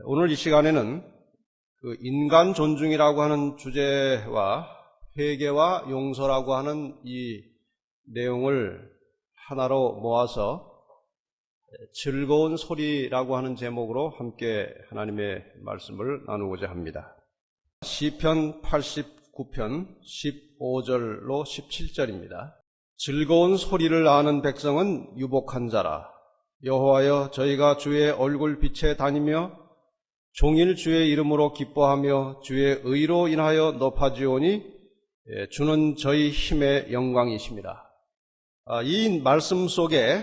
오늘 이 시간에는 그 인간 존중이라고 하는 주제와 회개와 용서라고 하는 이 내용을 하나로 모아서 즐거운 소리라고 하는 제목으로 함께 하나님의 말씀을 나누고자 합니다. 시편 89편 15절로 17절입니다. 즐거운 소리를 아는 백성은 유복한 자라. 여호와여, 저희가 주의 얼굴 빛에 다니며 종일 주의 이름으로 기뻐하며 주의 의로 인하여 높아지오니 주는 저희 힘의 영광이십니다. 이 말씀 속에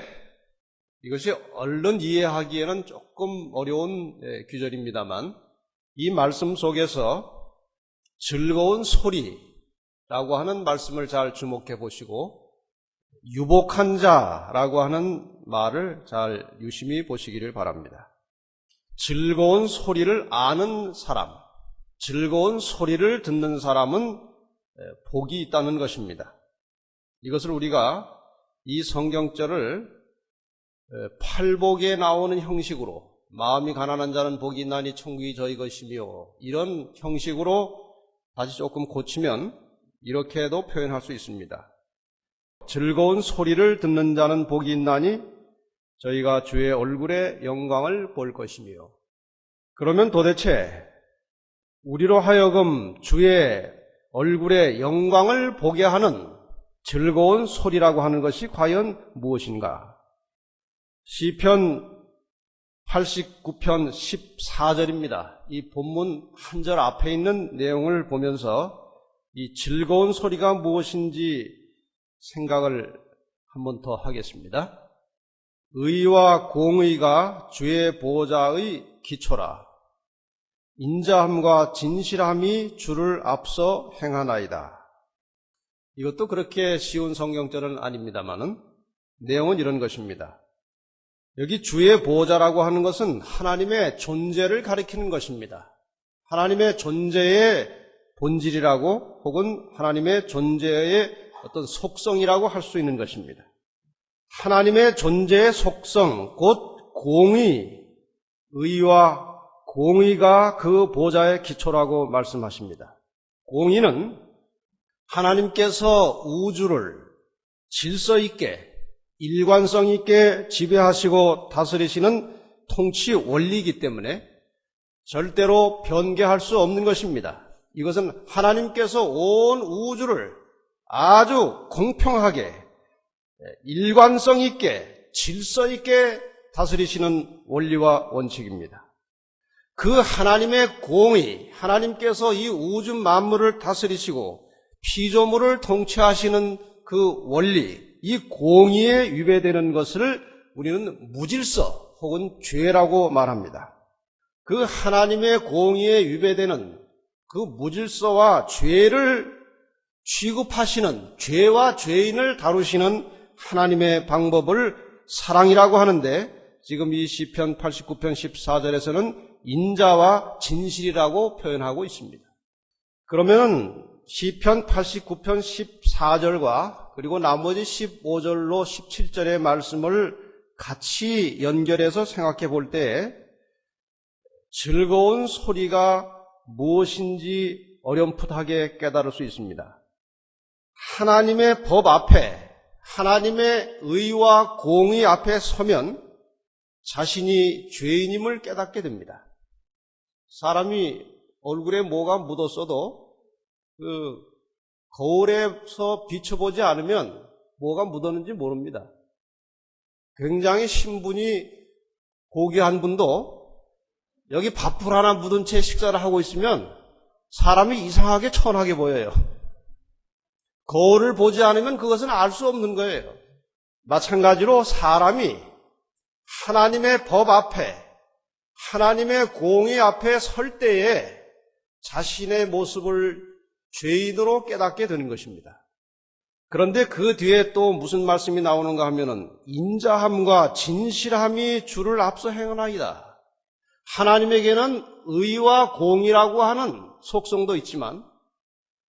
이것이 얼른 이해하기에는 조금 어려운 구절입니다만 이 말씀 속에서 즐거운 소리라고 하는 말씀을 잘 주목해 보시고 유복한 자라고 하는 말을 잘 유심히 보시기를 바랍니다. 즐거운 소리를 아는 사람, 즐거운 소리를 듣는 사람은 복이 있다는 것입니다. 이것을 우리가 이 성경절을 팔복에 나오는 형식으로 마음이 가난한 자는 복이 있나니 천국이 저희 것이며 이런 형식으로 다시 조금 고치면 이렇게도 표현할 수 있습니다. 즐거운 소리를 듣는 자는 복이 있나니 저희가 주의 얼굴의 영광을 볼 것이며. 그러면 도대체 우리로 하여금 주의 얼굴의 영광을 보게 하는 즐거운 소리라고 하는 것이 과연 무엇인가? 시편 89편 14절입니다. 이 본문 한 절 앞에 있는 내용을 보면서 이 즐거운 소리가 무엇인지 생각을 한 번 더 하겠습니다. 의와 공의가 주의 보좌의 기초라. 인자함과 진실함이 주를 앞서 행하나이다. 이것도 그렇게 쉬운 성경절은 아닙니다만은 내용은 이런 것입니다. 여기 주의 보좌라고 하는 것은 하나님의 존재를 가리키는 것입니다. 하나님의 존재의 본질이라고 혹은 하나님의 존재의 어떤 속성이라고 할 수 있는 것입니다. 하나님의 존재의 속성, 곧 공의, 의와 공의가 그 보좌의 기초라고 말씀하십니다. 공의는 하나님께서 우주를 질서 있게, 일관성 있게 지배하시고 다스리시는 통치 원리이기 때문에 절대로 변개할 수 없는 것입니다. 이것은 하나님께서 온 우주를 아주 공평하게 일관성 있게 질서 있게 다스리시는 원리와 원칙입니다. 그 하나님의 공의, 하나님께서 이 우주 만물을 다스리시고 피조물을 통치하시는 그 원리, 이 공의에 위배되는 것을 우리는 무질서 혹은 죄라고 말합니다. 그 하나님의 공의에 위배되는 그 무질서와 죄를 취급하시는, 죄와 죄인을 다루시는 하나님의 방법을 사랑이라고 하는데 지금 이 시편 89편 14절에서는 인자와 진실이라고 표현하고 있습니다. 그러면 시편 89편 14절과 그리고 나머지 15절로 17절의 말씀을 같이 연결해서 생각해 볼 때 즐거운 소리가 무엇인지 어렴풋하게 깨달을 수 있습니다. 하나님의 법 앞에, 하나님의 의와 공의 앞에 서면 자신이 죄인임을 깨닫게 됩니다. 사람이 얼굴에 뭐가 묻었어도 거울에서 비춰보지 않으면 뭐가 묻었는지 모릅니다. 굉장히 신분이 고귀한 분도 여기 밥풀 하나 묻은 채 식사를 하고 있으면 사람이 이상하게 천하게 보여요. 거울을 보지 않으면 그것은 알 수 없는 거예요. 마찬가지로 사람이 하나님의 법 앞에, 하나님의 공의 앞에 설 때에 자신의 모습을 죄인으로 깨닫게 되는 것입니다. 그런데 그 뒤에 또 무슨 말씀이 나오는가 하면은 인자함과 진실함이 주를 앞서 행하나이다. 하나님에게는 의와 공의라고 하는 속성도 있지만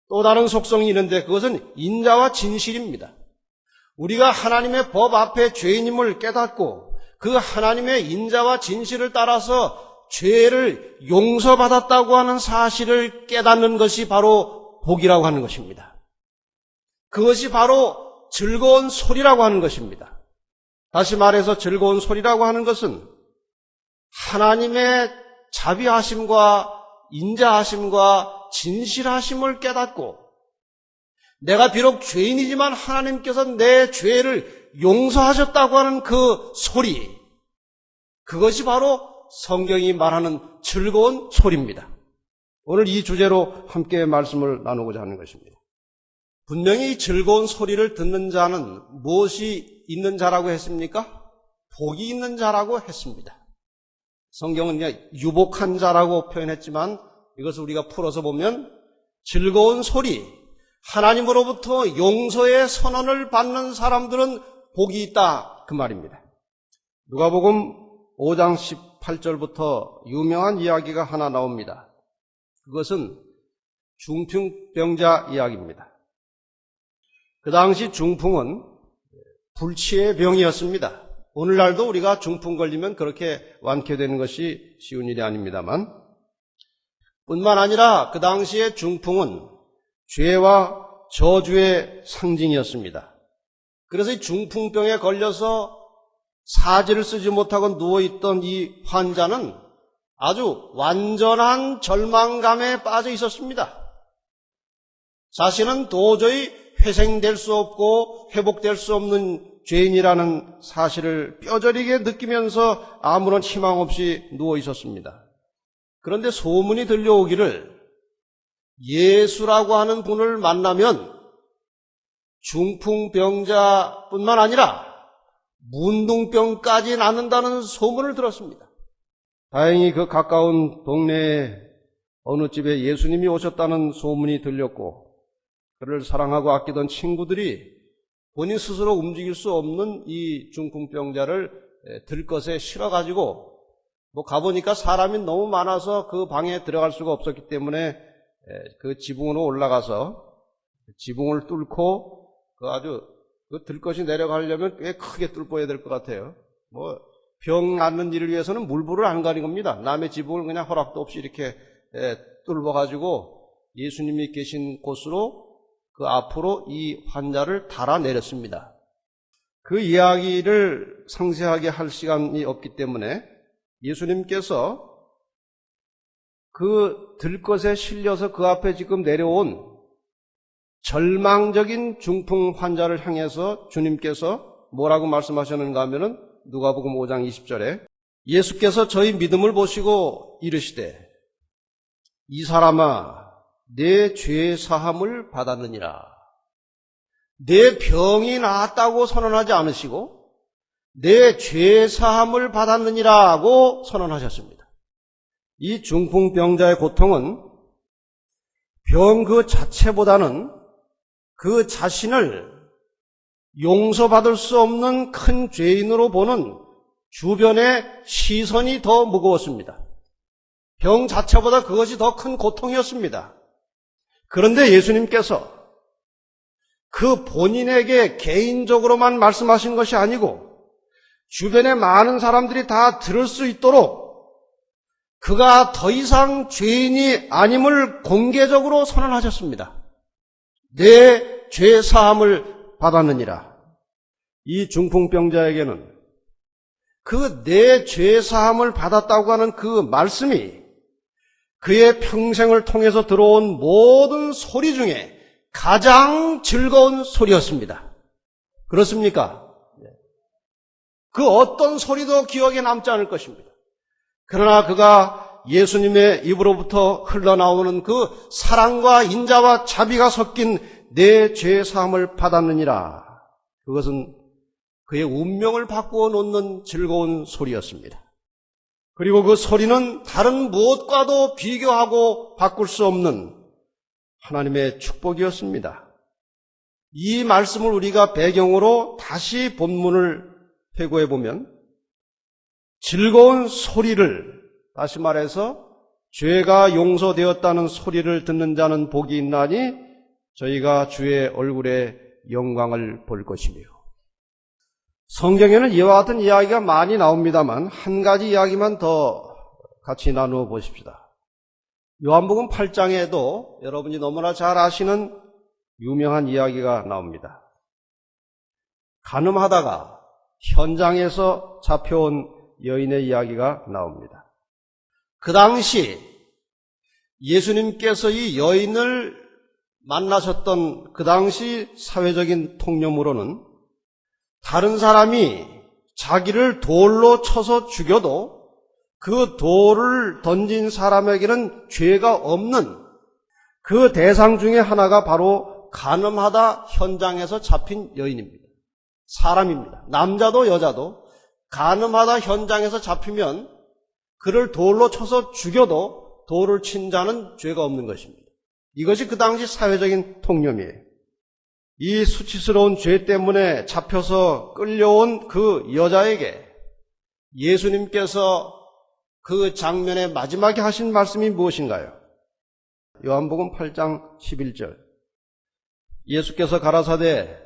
또 다른 속성이 있는데 그것은 인자와 진실입니다. 우리가 하나님의 법 앞에 죄인임을 깨닫고 그 하나님의 인자와 진실을 따라서 죄를 용서받았다고 하는 사실을 깨닫는 것이 바로 복이라고 하는 것입니다. 그것이 바로 즐거운 소리라고 하는 것입니다. 다시 말해서 즐거운 소리라고 하는 것은 하나님의 자비하심과 인자하심과 진실하심을 깨닫고 내가 비록 죄인이지만 하나님께서 내 죄를 용서하셨다고 하는 그 소리, 그것이 바로 성경이 말하는 즐거운 소리입니다. 오늘 이 주제로 함께 말씀을 나누고자 하는 것입니다. 분명히 이 즐거운 소리를 듣는 자는 무엇이 있는 자라고 했습니까? 복이 있는 자라고 했습니다. 성경은 그냥 유복한 자라고 표현했지만 이것을 우리가 풀어서 보면 즐거운 소리, 하나님으로부터 용서의 선언을 받는 사람들은 복이 있다, 그 말입니다. 누가복음 5장 18절부터 유명한 이야기가 하나 나옵니다. 그것은 중풍병자 이야기입니다. 그 당시 중풍은 불치의 병이었습니다. 오늘날도 우리가 중풍 걸리면 그렇게 완쾌되는 것이 쉬운 일이 아닙니다만, 뿐만 아니라 그 당시의 중풍은 죄와 저주의 상징이었습니다. 그래서 이 중풍병에 걸려서 사지를 쓰지 못하고 누워있던 이 환자는 아주 완전한 절망감에 빠져 있었습니다. 자신은 도저히 회생될 수 없고 회복될 수 없는 죄인이라는 사실을 뼈저리게 느끼면서 아무런 희망 없이 누워 있었습니다. 그런데 소문이 들려오기를 예수라고 하는 분을 만나면 중풍병자뿐만 아니라 문둥병까지 낫는다는 소문을 들었습니다. 다행히 그 가까운 동네에 어느 집에 예수님이 오셨다는 소문이 들렸고 그를 사랑하고 아끼던 친구들이 본인 스스로 움직일 수 없는 이 중풍병자를 들것에 실어가지고 가보니까 사람이 너무 많아서 그 방에 들어갈 수가 없었기 때문에 그 지붕으로 올라가서 지붕을 뚫고 그 들것이 내려가려면 꽤 크게 뚫어야 될 것 같아요. 병 낫는 일을 위해서는 물불을 안 가린 겁니다. 남의 지붕을 그냥 허락도 없이 이렇게 뚫어가지고 예수님이 계신 곳으로 그 앞으로 이 환자를 달아내렸습니다. 그 이야기를 상세하게 할 시간이 없기 때문에 예수님께서 그 들것에 실려서 그 앞에 지금 내려온 절망적인 중풍 환자를 향해서 주님께서 뭐라고 말씀하셨는가 하면은 누가복음 5장 20절에 예수께서 저희 믿음을 보시고 이르시되 이 사람아 내 죄 사함을 받았느니라. 내 병이 나았다고 선언하지 않으시고 내 죄 사함을 받았느니라고 선언하셨습니다. 이 중풍병자의 고통은 병 그 자체보다는 그 자신을 용서받을 수 없는 큰 죄인으로 보는 주변의 시선이 더 무거웠습니다. 병 자체보다 그것이 더 큰 고통이었습니다. 그런데 예수님께서 그 본인에게 개인적으로만 말씀하신 것이 아니고 주변의 많은 사람들이 다 들을 수 있도록 그가 더 이상 죄인이 아님을 공개적으로 선언하셨습니다. 내 죄 사함을 받았느니라. 이 중풍병자에게는 그 내 죄 사함을 받았다고 하는 그 말씀이 그의 평생을 통해서 들어온 모든 소리 중에 가장 즐거운 소리였습니다. 그렇습니까? 그 어떤 소리도 기억에 남지 않을 것입니다. 그러나 그가 예수님의 입으로부터 흘러나오는 그 사랑과 인자와 자비가 섞인 내 죄 사함을 받았느니라. 그것은 그의 운명을 바꾸어 놓는 즐거운 소리였습니다. 그리고 그 소리는 다른 무엇과도 비교하고 바꿀 수 없는 하나님의 축복이었습니다. 이 말씀을 우리가 배경으로 다시 본문을 회고해 보면 즐거운 소리를, 다시 말해서 죄가 용서되었다는 소리를 듣는 자는 복이 있나니 저희가 주의 얼굴에 영광을 볼 것이며. 성경에는 이와 같은 이야기가 많이 나옵니다만 한 가지 이야기만 더 같이 나누어 보십시다. 요한복음 8장에도 여러분이 너무나 잘 아시는 유명한 이야기가 나옵니다. 간음하다가 현장에서 잡혀온 여인의 이야기가 나옵니다. 그 당시 예수님께서 이 여인을 만나셨던 그 당시 사회적인 통념으로는 다른 사람이 자기를 돌로 쳐서 죽여도 그 돌을 던진 사람에게는 죄가 없는 그 대상 중에 하나가 바로 간음하다 현장에서 잡힌 여인입니다. 사람입니다. 남자도 여자도 간음하다 현장에서 잡히면 그를 돌로 쳐서 죽여도 돌을 친 자는 죄가 없는 것입니다. 이것이 그 당시 사회적인 통념이에요. 이 수치스러운 죄 때문에 잡혀서 끌려온 그 여자에게 예수님께서 그 장면의 마지막에 하신 말씀이 무엇인가요? 요한복음 8장 11절. 예수께서 가라사대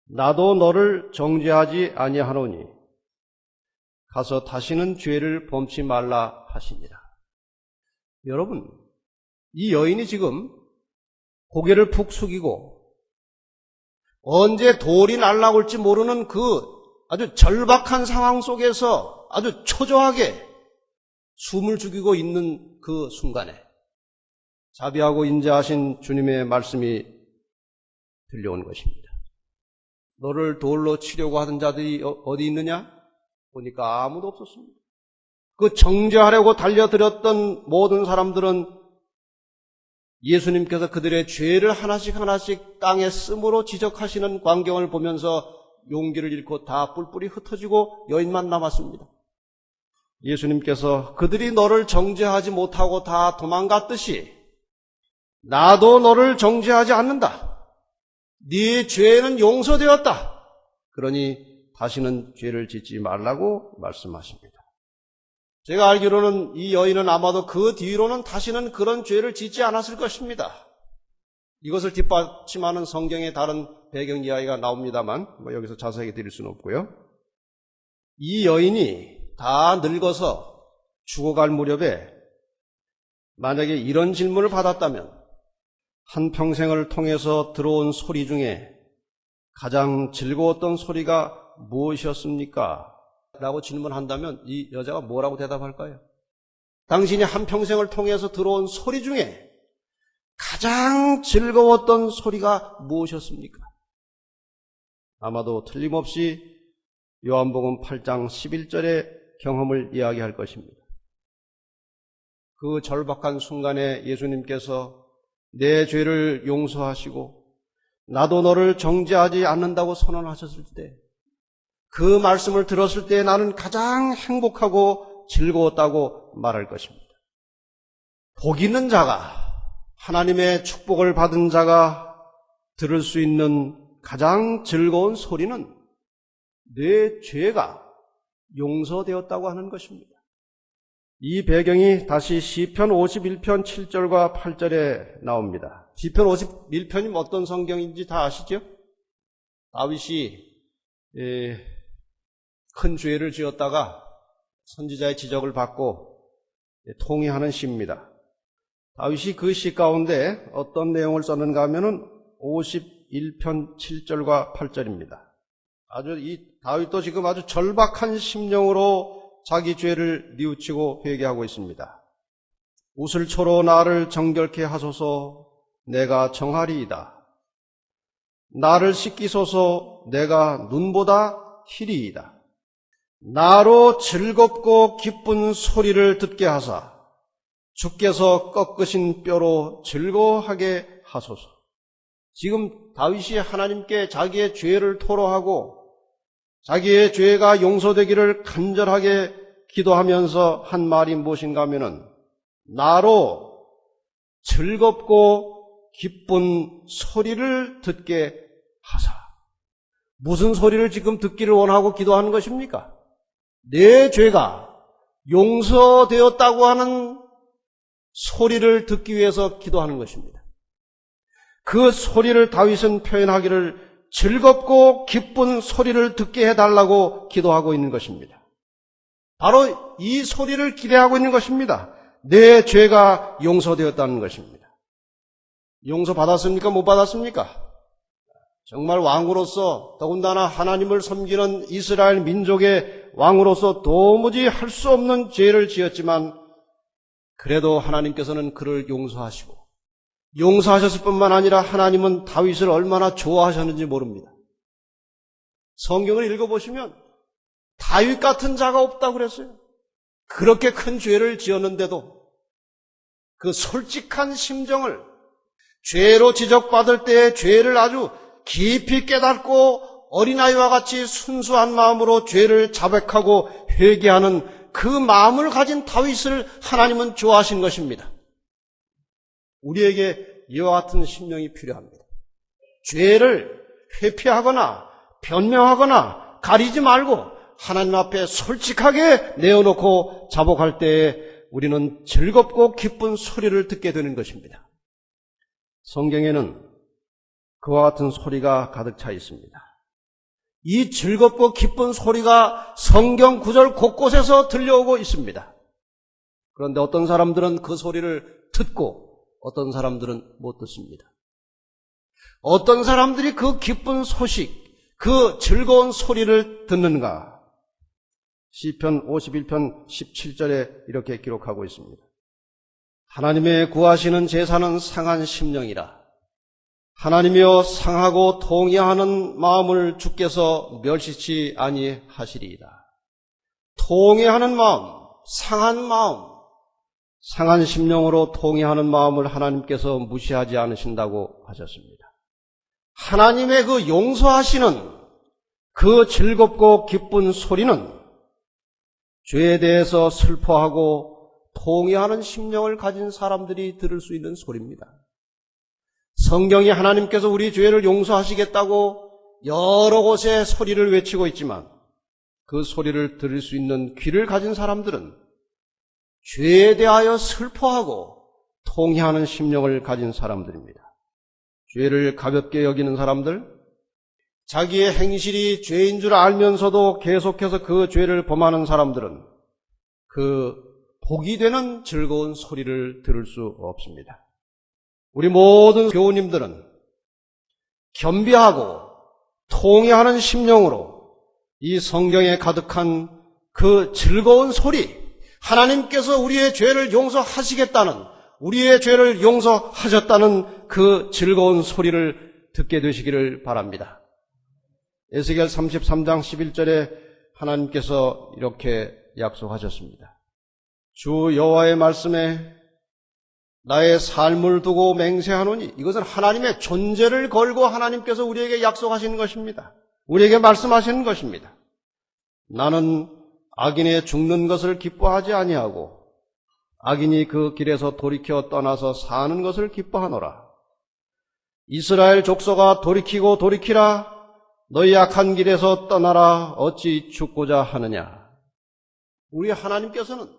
나도 너를 정죄하지 아니하노니 가서 다시는 죄를 범치 말라 하시니라. 여러분, 이 여인이 지금 고개를 푹 숙이고 언제 돌이 날아올지 모르는 그 아주 절박한 상황 속에서 아주 초조하게 숨을 죽이고 있는 그 순간에 자비하고 인자하신 주님의 말씀이 들려온 것입니다. 너를 돌로 치려고 하던 자들이 어디 있느냐? 보니까 아무도 없었습니다. 그 정죄하려고 달려들었던 모든 사람들은 예수님께서 그들의 죄를 하나씩 하나씩 땅에 씀으로 지적하시는 광경을 보면서 용기를 잃고 다 뿔뿔이 흩어지고 여인만 남았습니다. 예수님께서 그들이 너를 정죄하지 못하고 다 도망갔듯이 나도 너를 정죄하지 않는다. 네 죄는 용서되었다. 그러니 다시는 죄를 짓지 말라고 말씀하십니다. 제가 알기로는 이 여인은 아마도 그 뒤로는 다시는 그런 죄를 짓지 않았을 것입니다. 이것을 뒷받침하는 성경의 다른 배경 이야기가 나옵니다만 여기서 자세하게 드릴 수는 없고요. 이 여인이 다 늙어서 죽어갈 무렵에 만약에 이런 질문을 받았다면 한평생을 통해서 들어온 소리 중에 가장 즐거웠던 소리가 무엇이었습니까? 라고 질문한다면 이 여자가 뭐라고 대답할까요? 당신이 한평생을 통해서 들어온 소리 중에 가장 즐거웠던 소리가 무엇이었습니까? 아마도 틀림없이 요한복음 8장 11절의 경험을 이야기할 것입니다. 그 절박한 순간에 예수님께서 내 죄를 용서하시고 나도 너를 정죄하지 않는다고 선언하셨을 때 그 말씀을 들었을 때 나는 가장 행복하고 즐거웠다고 말할 것입니다. 복 있는 자가, 하나님의 축복을 받은 자가 들을 수 있는 가장 즐거운 소리는 내 죄가 용서되었다고 하는 것입니다. 이 배경이 다시 시편 51편 7절과 8절에 나옵니다. 시편 51편이 어떤 성경인지 다 아시죠? 다윗이 큰 죄를 지었다가 선지자의 지적을 받고 통회하는 시입니다. 다윗이 그 시 가운데 어떤 내용을 썼는가 하면은 51편 7절과 8절입니다. 다윗도 지금 아주 절박한 심령으로 자기 죄를 뉘우치고 회개하고 있습니다. 우슬초로 나를 정결케 하소서 내가 정하리이다. 나를 씻기소서 내가 눈보다 희리이다. 나로 즐겁고 기쁜 소리를 듣게 하사 주께서 꺾으신 뼈로 즐거워하게 하소서. 지금 다윗이 하나님께 자기의 죄를 토로하고 자기의 죄가 용서되기를 간절하게 기도하면서 한 말이 무엇인가 하면은 나로 즐겁고 기쁜 소리를 듣게 하사. 무슨 소리를 지금 듣기를 원하고 기도하는 것입니까? 내 죄가 용서되었다고 하는 소리를 듣기 위해서 기도하는 것입니다. 그 소리를 다윗은 표현하기를 즐겁고 기쁜 소리를 듣게 해달라고 기도하고 있는 것입니다. 바로 이 소리를 기대하고 있는 것입니다. 내 죄가 용서되었다는 것입니다. 용서받았습니까? 못 받았습니까? 정말 왕으로서, 더군다나 하나님을 섬기는 이스라엘 민족의 왕으로서 도무지 할 수 없는 죄를 지었지만 그래도 하나님께서는 그를 용서하시고, 용서하셨을 뿐만 아니라 하나님은 다윗을 얼마나 좋아하셨는지 모릅니다. 성경을 읽어보시면 다윗 같은 자가 없다고 그랬어요. 그렇게 큰 죄를 지었는데도 그 솔직한 심정을, 죄로 지적받을 때의 죄를 아주 깊이 깨닫고 어린아이와 같이 순수한 마음으로 죄를 자백하고 회개하는 그 마음을 가진 다윗을 하나님은 좋아하신 것입니다. 우리에게 이와 같은 심령이 필요합니다. 죄를 회피하거나 변명하거나 가리지 말고 하나님 앞에 솔직하게 내어놓고 자복할 때에 우리는 즐겁고 기쁜 소리를 듣게 되는 것입니다. 성경에는 그와 같은 소리가 가득 차 있습니다. 이 즐겁고 기쁜 소리가 성경 구절 곳곳에서 들려오고 있습니다. 그런데 어떤 사람들은 그 소리를 듣고 어떤 사람들은 못 듣습니다. 어떤 사람들이 그 기쁜 소식, 그 즐거운 소리를 듣는가? 시편 51편 17절에 이렇게 기록하고 있습니다. 하나님의 구하시는 제사는 상한 심령이라. 하나님이여 상하고 통회하는 마음을 주께서 멸시치 아니하시리이다. 통회하는 마음, 상한 심령으로 통회하는 마음을 하나님께서 무시하지 않으신다고 하셨습니다. 하나님의 그 용서하시는 그 즐겁고 기쁜 소리는 죄에 대해서 슬퍼하고 통회하는 심령을 가진 사람들이 들을 수 있는 소리입니다. 성경이 하나님께서 우리 죄를 용서하시겠다고 여러 곳에 소리를 외치고 있지만 그 소리를 들을 수 있는 귀를 가진 사람들은 죄에 대하여 슬퍼하고 통회하는 심령을 가진 사람들입니다. 죄를 가볍게 여기는 사람들, 자기의 행실이 죄인 줄 알면서도 계속해서 그 죄를 범하는 사람들은 그 복이 되는 즐거운 소리를 들을 수 없습니다. 우리 모든 교우님들은 겸비하고 통회하는 심령으로 이 성경에 가득한 그 즐거운 소리, 하나님께서 우리의 죄를 용서하시겠다는, 우리의 죄를 용서하셨다는 그 즐거운 소리를 듣게 되시기를 바랍니다. 에스겔 33장 11절에 하나님께서 이렇게 약속하셨습니다. 주 여호와의 말씀에 나의 삶을 두고 맹세하노니, 이것은 하나님의 존재를 걸고 하나님께서 우리에게 약속하시는 것입니다. 우리에게 말씀하시는 것입니다. 나는 악인의 죽는 것을 기뻐하지 아니하고 악인이 그 길에서 돌이켜 떠나서 사는 것을 기뻐하노라. 이스라엘 족속아 돌이키고 돌이키라. 너희 악한 길에서 떠나라. 어찌 죽고자 하느냐. 우리 하나님께서는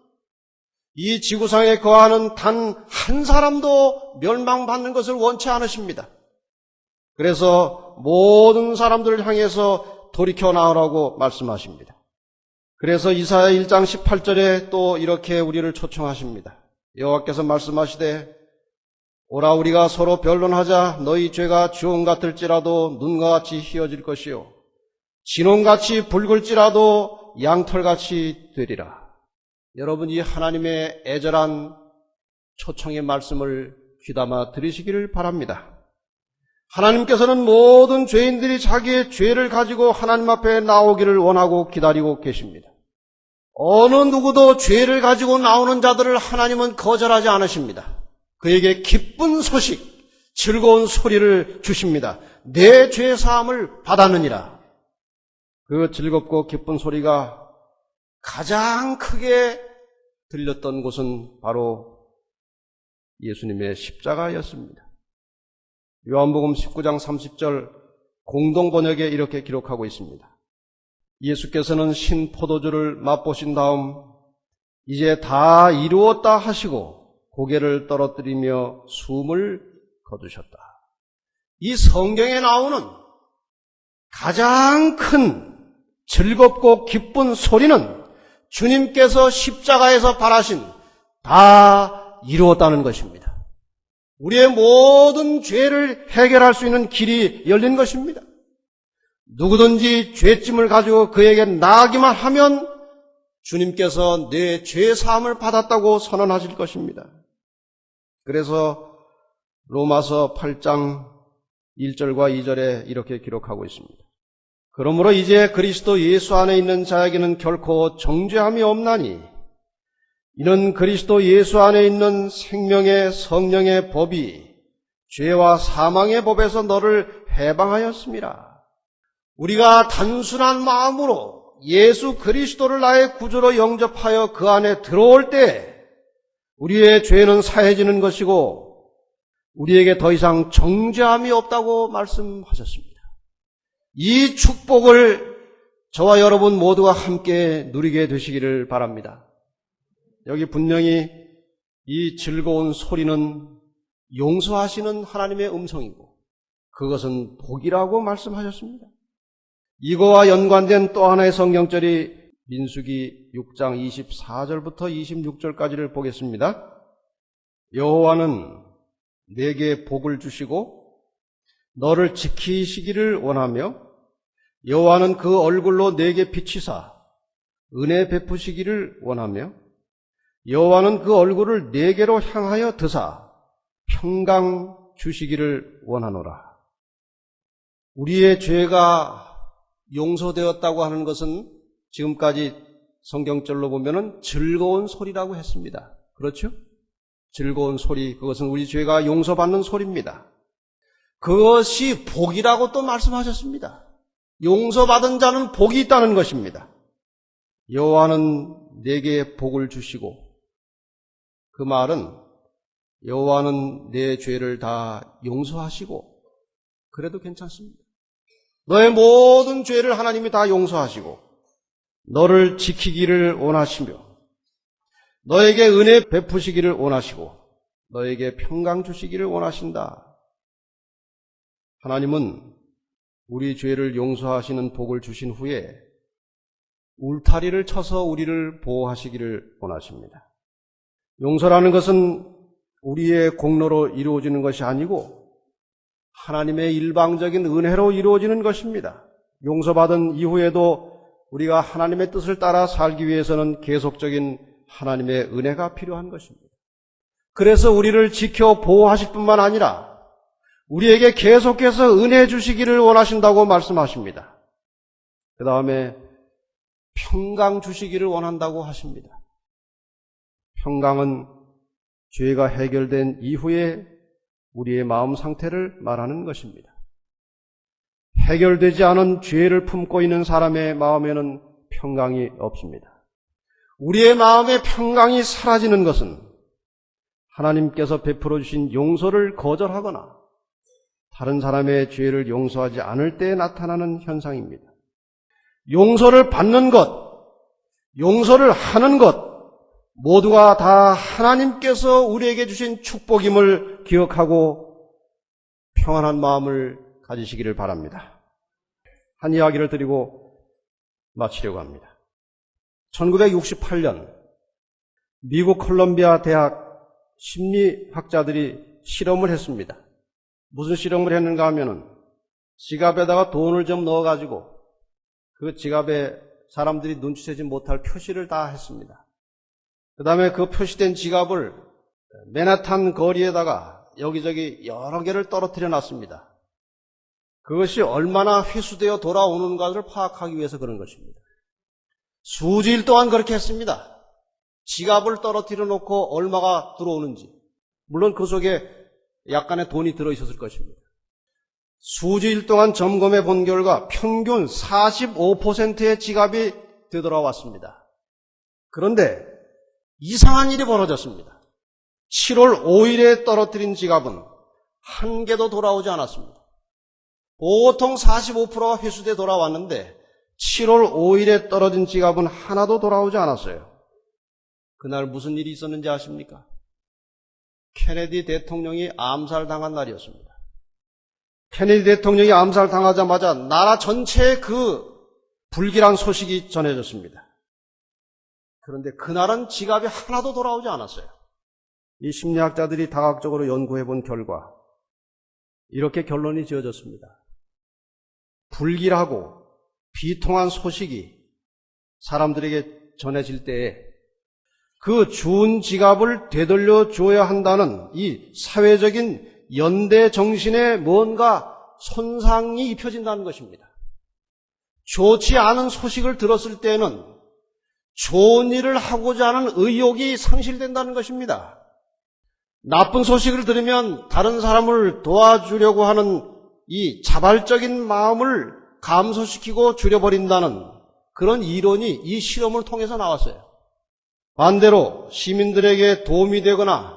이 지구상에 거하는 단 한 사람도 멸망받는 것을 원치 않으십니다. 그래서 모든 사람들을 향해서 돌이켜 나오라고 말씀하십니다. 그래서 이사야 1장 18절에 또 이렇게 우리를 초청하십니다. 여호와께서 말씀하시되 오라 우리가 서로 변론하자. 너희 죄가 주홍 같을지라도 눈과 같이 희어질 것이요 진홍같이 붉을지라도 양털같이 되리라. 여러분, 이 하나님의 애절한 초청의 말씀을 귀담아 들으시기를 바랍니다. 하나님께서는 모든 죄인들이 자기의 죄를 가지고 하나님 앞에 나오기를 원하고 기다리고 계십니다. 어느 누구도 죄를 가지고 나오는 자들을 하나님은 거절하지 않으십니다. 그에게 기쁜 소식, 즐거운 소리를 주십니다. 내 죄 사함을 받았느니라. 그 즐겁고 기쁜 소리가 가장 크게 들렸던 곳은 바로 예수님의 십자가였습니다. 요한복음 19장 30절 공동번역에 이렇게 기록하고 있습니다. 예수께서는 신 포도주를 맛보신 다음 이제 다 이루었다 하시고 고개를 떨어뜨리며 숨을 거두셨다. 이 성경에 나오는 가장 큰 즐겁고 기쁜 소리는 주님께서 십자가에서 바라신 다 이루었다는 것입니다. 우리의 모든 죄를 해결할 수 있는 길이 열린 것입니다. 누구든지 죄짐을 가지고 그에게 나아가기만 하면 주님께서 내 죄 사함을 받았다고 선언하실 것입니다. 그래서 로마서 8장 1절과 2절에 이렇게 기록하고 있습니다. 그러므로 이제 그리스도 예수 안에 있는 자에게는 결코 정죄함이 없나니 이는 그리스도 예수 안에 있는 생명의 성령의 법이 죄와 사망의 법에서 너를 해방하였음이라. 우리가 단순한 마음으로 예수 그리스도를 나의 구주로 영접하여 그 안에 들어올 때 우리의 죄는 사해지는 것이고 우리에게 더 이상 정죄함이 없다고 말씀하셨습니다. 이 축복을 저와 여러분 모두가 함께 누리게 되시기를 바랍니다. 여기 분명히 이 즐거운 소리는 용서하시는 하나님의 음성이고 그것은 복이라고 말씀하셨습니다. 이거와 연관된 또 하나의 성경절이 민수기 6장 24절부터 26절까지를 보겠습니다. 여호와는 내게 복을 주시고 너를 지키시기를 원하며 여호와는 그 얼굴로 내게 비치사 은혜 베푸시기를 원하며 여호와는 그 얼굴을 내게로 향하여 드사 평강 주시기를 원하노라. 우리의 죄가 용서되었다고 하는 것은 지금까지 성경절로 보면은 즐거운 소리라고 했습니다. 그렇죠? 즐거운 소리, 그것은 우리 죄가 용서받는 소리입니다. 그것이 복이라고 또 말씀하셨습니다. 용서받은 자는 복이 있다는 것입니다. 여호와는 내게 복을 주시고 그 말은 여호와는 내 죄를 다 용서하시고 그래도 괜찮습니다. 너의 모든 죄를 하나님이 다 용서하시고 너를 지키기를 원하시며 너에게 은혜 베푸시기를 원하시고 너에게 평강 주시기를 원하신다. 하나님은 우리 죄를 용서하시는 복을 주신 후에 울타리를 쳐서 우리를 보호하시기를 원하십니다. 용서라는 것은 우리의 공로로 이루어지는 것이 아니고 하나님의 일방적인 은혜로 이루어지는 것입니다. 용서받은 이후에도 우리가 하나님의 뜻을 따라 살기 위해서는 계속적인 하나님의 은혜가 필요한 것입니다. 그래서 우리를 지켜 보호하실 뿐만 아니라 우리에게 계속해서 은혜 주시기를 원하신다고 말씀하십니다. 그 다음에 평강 주시기를 원한다고 하십니다. 평강은 죄가 해결된 이후에 우리의 마음 상태를 말하는 것입니다. 해결되지 않은 죄를 품고 있는 사람의 마음에는 평강이 없습니다. 우리의 마음의 평강이 사라지는 것은 하나님께서 베풀어 주신 용서를 거절하거나 다른 사람의 죄를 용서하지 않을 때 나타나는 현상입니다. 용서를 받는 것, 용서를 하는 것 모두가 다 하나님께서 우리에게 주신 축복임을 기억하고 평안한 마음을 가지시기를 바랍니다. 한 이야기를 드리고 마치려고 합니다. 1968년 미국 콜롬비아 대학 심리학자들이 실험을 했습니다. 무슨 실험을 했는가 하면은 지갑에다가 돈을 좀 넣어가지고 그 지갑에 사람들이 눈치채지 못할 표시를 다 했습니다. 그 다음에 그 표시된 지갑을 맨하탄 거리에다가 여기저기 여러 개를 떨어뜨려 놨습니다. 그것이 얼마나 회수되어 돌아오는가를 파악하기 위해서 그런 것입니다. 수주일 동안 그렇게 했습니다. 지갑을 떨어뜨려 놓고 얼마가 들어오는지. 물론 그 속에 약간의 돈이 들어있었을 것입니다. 수주일 동안 점검해 본 결과 평균 45%의 지갑이 되돌아왔습니다. 그런데 이상한 일이 벌어졌습니다. 7월 5일에 떨어뜨린 지갑은 한 개도 돌아오지 않았습니다. 보통 45%가 회수돼 돌아왔는데 7월 5일에 떨어진 지갑은 하나도 돌아오지 않았어요. 그날 무슨 일이 있었는지 아십니까? 케네디 대통령이 암살당한 날이었습니다. 케네디 대통령이 암살당하자마자 나라 전체에 그 불길한 소식이 전해졌습니다. 그런데 그날은 지갑이 하나도 돌아오지 않았어요. 이 심리학자들이 다각적으로 연구해 본 결과 이렇게 결론이 지어졌습니다. 불길하고 비통한 소식이 사람들에게 전해질 때에 그 주운 지갑을 되돌려 줘야 한다는 이 사회적인 연대 정신에 뭔가 손상이 입혀진다는 것입니다. 좋지 않은 소식을 들었을 때는 좋은 일을 하고자 하는 의욕이 상실된다는 것입니다. 나쁜 소식을 들으면 다른 사람을 도와주려고 하는 이 자발적인 마음을 감소시키고 줄여버린다는 그런 이론이 이 실험을 통해서 나왔어요. 반대로 시민들에게 도움이 되거나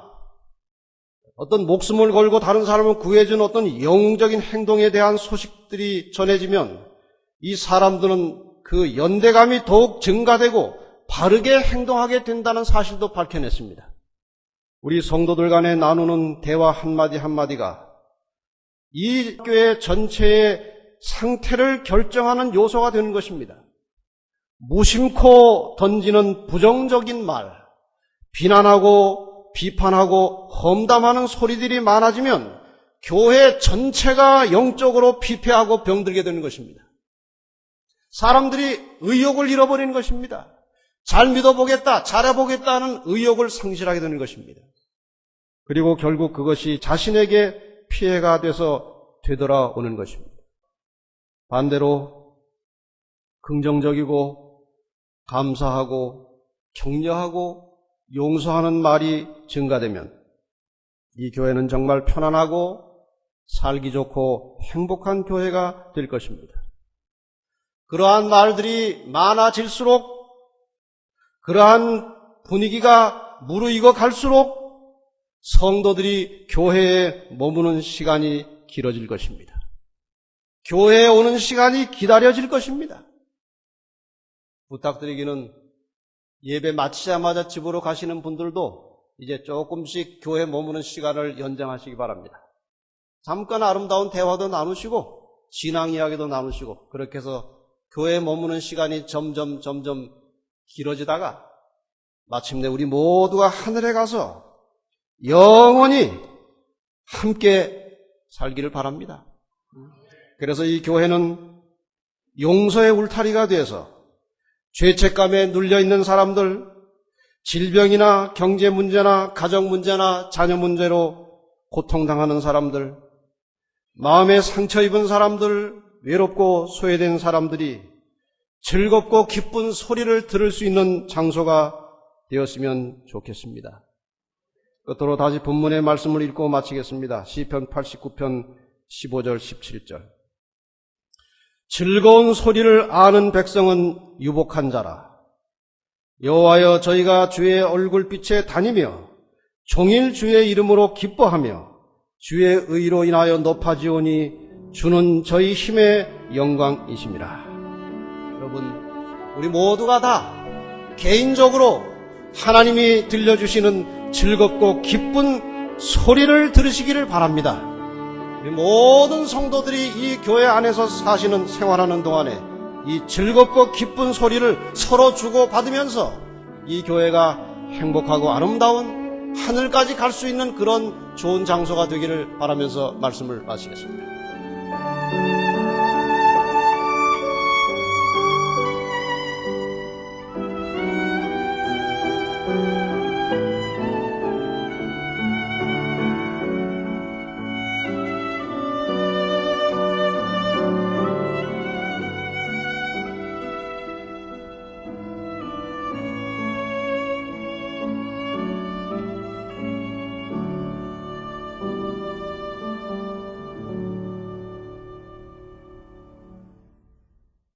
어떤 목숨을 걸고 다른 사람을 구해준 어떤 영웅적인 행동에 대한 소식들이 전해지면 이 사람들은 그 연대감이 더욱 증가되고 바르게 행동하게 된다는 사실도 밝혀냈습니다. 우리 성도들 간에 나누는 대화 한마디 한마디가 이 교회 전체의 상태를 결정하는 요소가 되는 것입니다. 무심코 던지는 부정적인 말, 비난하고 비판하고 험담하는 소리들이 많아지면 교회 전체가 영적으로 피폐하고 병들게 되는 것입니다. 사람들이 의욕을 잃어버리는 것입니다. 잘 믿어보겠다, 잘해보겠다는 의욕을 상실하게 되는 것입니다. 그리고 결국 그것이 자신에게 피해가 돼서 되돌아오는 것입니다. 반대로 긍정적이고 감사하고 격려하고 용서하는 말이 증가되면 이 교회는 정말 편안하고 살기 좋고 행복한 교회가 될 것입니다. 그러한 말들이 많아질수록 그러한 분위기가 무르익어 갈수록 성도들이 교회에 머무는 시간이 길어질 것입니다. 교회에 오는 시간이 기다려질 것입니다. 부탁드리기는 예배 마치자마자 집으로 가시는 분들도 이제 조금씩 교회에 머무는 시간을 연장하시기 바랍니다. 잠깐 아름다운 대화도 나누시고 신앙 이야기도 나누시고 그렇게 해서 교회에 머무는 시간이 점점 길어지다가 마침내 우리 모두가 하늘에 가서 영원히 함께 살기를 바랍니다. 그래서 이 교회는 용서의 울타리가 되어서 죄책감에 눌려있는 사람들, 질병이나 경제 문제나 가정 문제나 자녀 문제로 고통당하는 사람들, 마음에 상처 입은 사람들, 외롭고 소외된 사람들이 즐겁고 기쁜 소리를 들을 수 있는 장소가 되었으면 좋겠습니다. 끝으로 다시 본문의 말씀을 읽고 마치겠습니다. 시편 89편 15절 17절. 즐거운 소리를 아는 백성은 유복한 자라. 여호와여 저희가 주의 얼굴빛에 다니며 종일 주의 이름으로 기뻐하며 주의 의로 인하여 높아지오니 주는 저희 힘의 영광이심이라. 여러분, 우리 모두가 다 개인적으로 하나님이 들려주시는 즐겁고 기쁜 소리를 들으시기를 바랍니다. 우리 모든 성도들이 이 교회 안에서 사시는 생활하는 동안에 이 즐겁고 기쁜 소리를 서로 주고받으면서 이 교회가 행복하고 아름다운 하늘까지 갈 수 있는 그런 좋은 장소가 되기를 바라면서 말씀을 마치겠습니다.